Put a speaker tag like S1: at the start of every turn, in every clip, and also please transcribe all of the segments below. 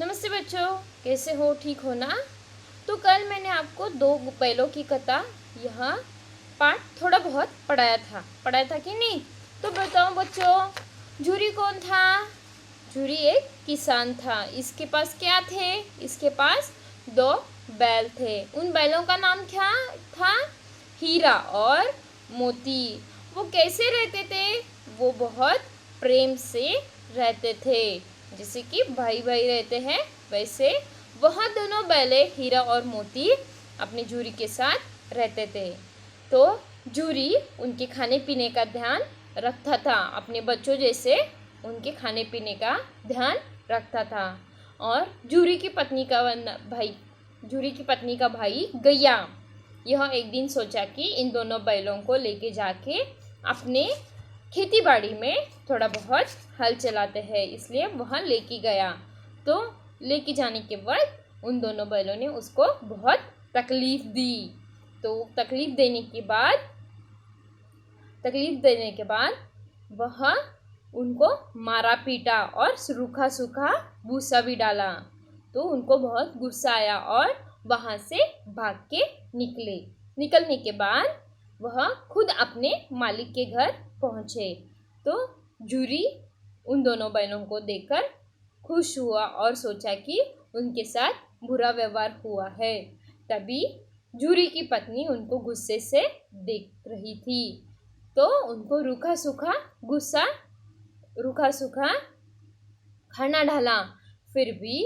S1: नमस्ते बच्चों, कैसे हो? ठीक हो ना? तो कल मैंने आपको दो बैलों की कथा यहाँ पाठ थोड़ा बहुत पढ़ाया था कि नहीं? तो बताओ बच्चों, झूरी कौन था? झूरी एक किसान था। इसके पास क्या थे? इसके पास दो बैल थे। उन बैलों का नाम क्या था? हीरा और मोती। वो कैसे रहते थे? वो बहुत प्रेम से रहते थे, जैसे कि भाई भाई रहते हैं वैसे वह दोनों बैले हीरा और मोती अपने झूरी के साथ रहते थे। तो झूरी उनके खाने पीने का ध्यान रखता था, अपने बच्चों जैसे उनके खाने पीने का ध्यान रखता था। और झूरी की पत्नी का भाई गैया यह एक दिन सोचा कि इन दोनों बैलों को लेके जाके अपने खेती बाड़ी में थोड़ा बहुत हल चलाते हैं, इसलिए वहाँ लेके गया। तो लेके जाने के बाद उन दोनों बैलों ने उसको बहुत तकलीफ दी। तो तकलीफ देने के बाद वह उनको मारा पीटा और रूखा सूखा भूसा भी डाला। तो उनको बहुत गुस्सा आया और वहाँ से भाग के निकलने के बाद वह खुद अपने मालिक के घर पहुँचे। तो झूरी उन दोनों बैलों को देखकर खुश हुआ और सोचा कि उनके साथ बुरा व्यवहार हुआ है। तभी झूरी की पत्नी उनको गुस्से से देख रही थी, तो उनको रूखा सूखा खाना डाला। फिर भी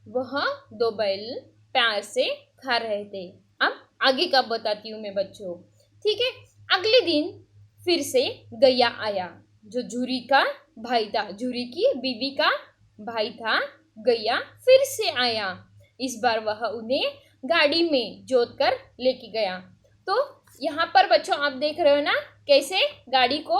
S1: वह दो बैल प्यार से खा रहे थे। अब आगे का बताती हूँ मैं बच्चों, ठीक है? अगले दिन फिर से गैया आया, जो झूरी का भाई था, झूरी की बीवी का भाई था। गैया फिर से आया। इस बार वह उन्हें गाड़ी में जोत कर लेके गया। तो यहाँ पर बच्चों आप देख रहे हो ना, कैसे गाड़ी को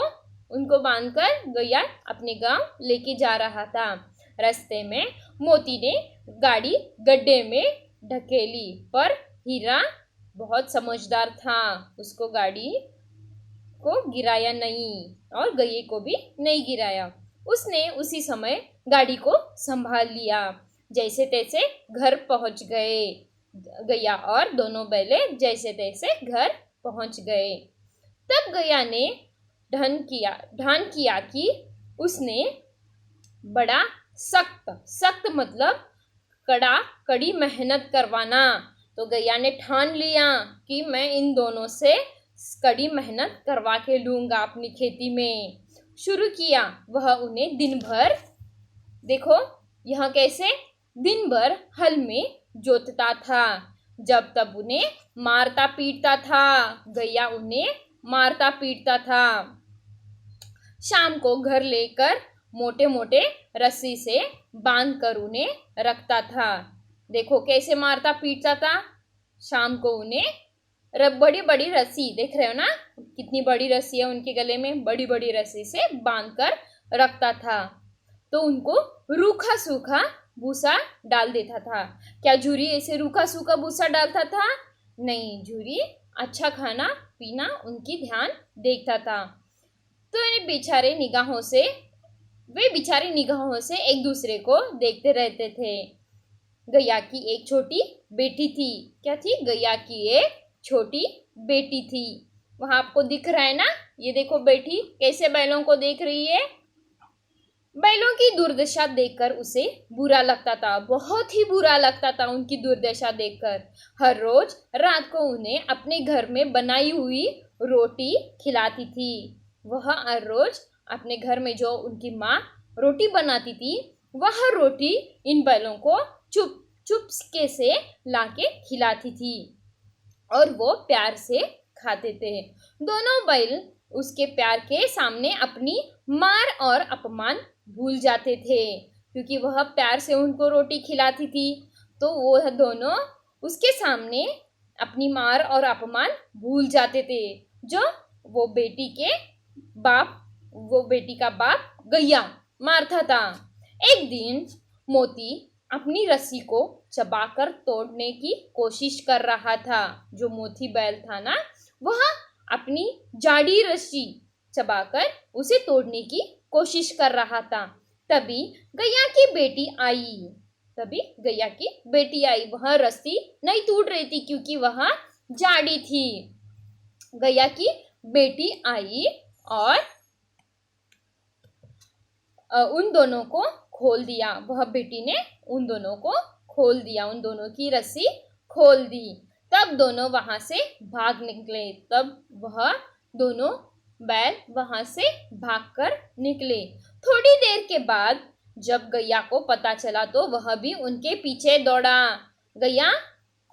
S1: उनको बांधकर गैया अपने गांव लेके जा रहा था। रास्ते में मोती ने गाड़ी गड्ढे में ढकेली, पर हीरा बहुत समझदार था, उसको गाड़ी को गिराया नहीं और गैये को भी नहीं गिराया। उसने उसी समय गाड़ी को संभाल लिया। जैसे तैसे घर पहुंच गए। गैया और दोनों बैले जैसे तैसे घर पहुंच गए। तब गैया ने ढान किया कि उसने बड़ा सख्त मतलब कड़ी मेहनत करवाना। तो गैया ने ठान लिया कि मैं इन दोनों से कड़ी मेहनत करवा के लूंगा। अपनी खेती में शुरू किया वह उन्हें दिन भर, देखो यह कैसे दिन भर हल में जोतता था, जब तब उन्हें मारता पीटता था। गैया उन्हें मारता पीटता था। शाम को घर लेकर मोटे मोटे रस्सी से बांध कर उन्हें रखता था। देखो कैसे मारता पीटता था। शाम को उन्हें बड़ी बड़ी रस्सी, देख रहे हो ना कितनी बड़ी रस्सी है उनके गले में, बड़ी बड़ी रस्सी से बांध कर रखता था। तो उनको रूखा सूखा भूसा डाल देता था। क्या झूरी ऐसे रूखा सूखा भूसा डालता था? नहीं, झूरी अच्छा खाना पीना उनकी ध्यान देखता था। तो वे बेचारे निगाहों से एक दूसरे को देखते रहते थे। गैया की एक छोटी बेटी थी। क्या थी? गैया की एक छोटी बेटी थी। वहां आपको दिख रहा है ना, ये देखो बेटी कैसे बैलों को देख रही है। बैलों की दुर्दशा देखकर उसे बुरा लगता था, बहुत ही बुरा लगता था उनकी दुर्दशा देखकर। हर रोज रात को उन्हें अपने घर में बनाई हुई रोटी खिलाती थी। वह हर रोज अपने घर में जो उनकी माँ रोटी बनाती थी, वह रोटी इन बैलों को चुपके से लाके खिलाती थी और वो प्यार से खाते थे। दोनों बैल उसके प्यार के सामने अपनी मार और अपमान भूल जाते थे, क्योंकि वह प्यार से उनको रोटी खिलाती थी। तो वो दोनों उसके सामने अपनी मार और अपमान भूल जाते थे, जो वो बेटी का बाप गैया मारता था। एक दिन मोती अपनी रस्सी को चबाकर तोड़ने की कोशिश कर रहा था। जो मोती बैल था ना, वह अपनी जाड़ी रस्सी चबाकर उसे तोड़ने की कोशिश कर रहा था। तभी गैया की बेटी आई। तभी गैया की बेटी आई। वह रस्सी नहीं टूट रही थी क्योंकि वह जाड़ी थी। गैया की बेटी आई और उन दोनों को खोल दिया। वह बेटी ने उन दोनों को खोल दिया, उन दोनों की रस्सी खोल दी। तब दोनों वहां से भाग निकले। तब वह दोनों बैल वहां से भागकर निकले। थोड़ी देर के बाद जब गैया को पता चला तो वह भी उनके पीछे दौड़ा। गैया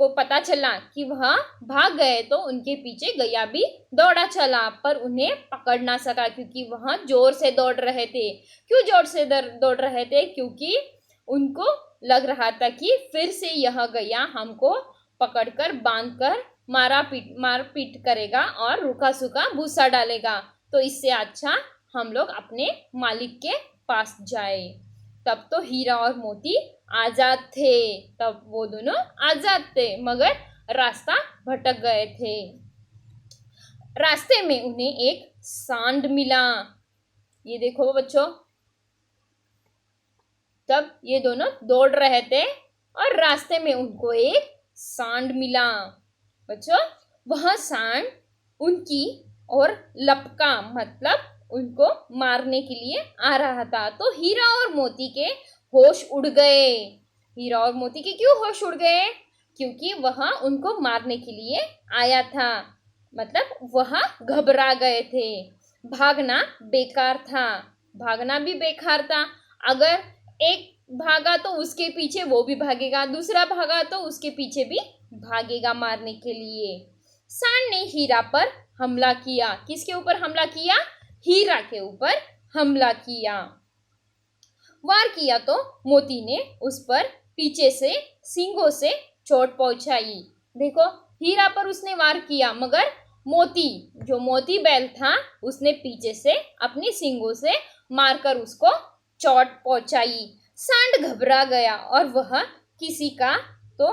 S1: को पता चला कि वह भाग गए तो उनके पीछे गैया भी दौड़ा चला, पर उन्हें पकड़ ना सका क्योंकि वह जोर से दौड़ रहे थे। क्यों जोर से दौड़ रहे थे? क्योंकि उनको लग रहा था कि फिर से यह गैया हमको पकड़कर बांधकर मार पीट करेगा और रूखा सूखा भूसा डालेगा, तो इससे अच्छा हम लोग अपने मालिक के पास जाए। तब तो हीरा और मोती आजाद थे। तब वो दोनों आजाद थे, मगर रास्ता भटक गए थे। रास्ते में उन्हें एक सांड मिला। ये देखो बच्चों, तब ये दोनों दौड़ रहे थे और रास्ते में उनको एक सांड मिला। बच्चों, वह सांड उनकी और लपका, मतलब उनको मारने के लिए आ रहा था। तो हीरा और मोती के होश उड़ गए। हीरा और मोती के क्यों होश उड़ गए? क्योंकि वह उनको मारने के लिए आया था, मतलब वह घबरा गए थे। भागना बेकार था, भागना भी बेकार था। अगर एक भागा तो उसके पीछे वो भी भागेगा, दूसरा भागा तो उसके पीछे भी भागेगा मारने के लिए। सांड ने हीरा पर हमला किया। किसके ऊपर हमला किया? हीरा के ऊपर हमला किया। वार किया तो मोती ने उस पर पीछे से सींगों से चोट पहुंचाई। देखो, हीरा पर उसने वार किया, मगर मोती, जो मोती बैल था, उसने पीछे से अपनी सींगों से मारकर उसको चोट पहुंचाई। सांड घबरा गया और वह किसी का तो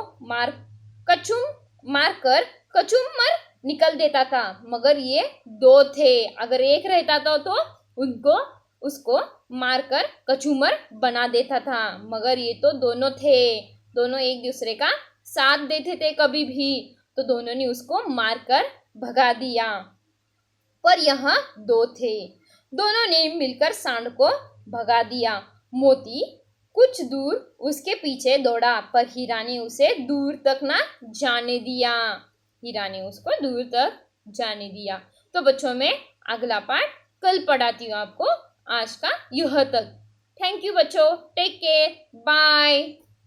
S1: मारकर कचूमर निकल देता था, मगर ये दो थे। अगर एक रहता था तो उसको मारकर कचूमर बना देता था, मगर ये तो दोनों थे। दोनों एक दूसरे का साथ देते थे कभी भी, तो दोनों ने उसको मारकर भगा दिया। पर यहाँ दो थे, दोनों ने मिलकर सांड को भगा दिया। मोती कुछ दूर उसके पीछे दौड़ा, पर हीरा ने उसे दूर तक ना जाने दिया। हीरा ने उसको दूर तक जाने दिया। तो बच्चों, मैं अगला पार्ट कल पढ़ाती हूँ आपको। आज का यह तक। थैंक यू बच्चों, टेक केयर, बाय।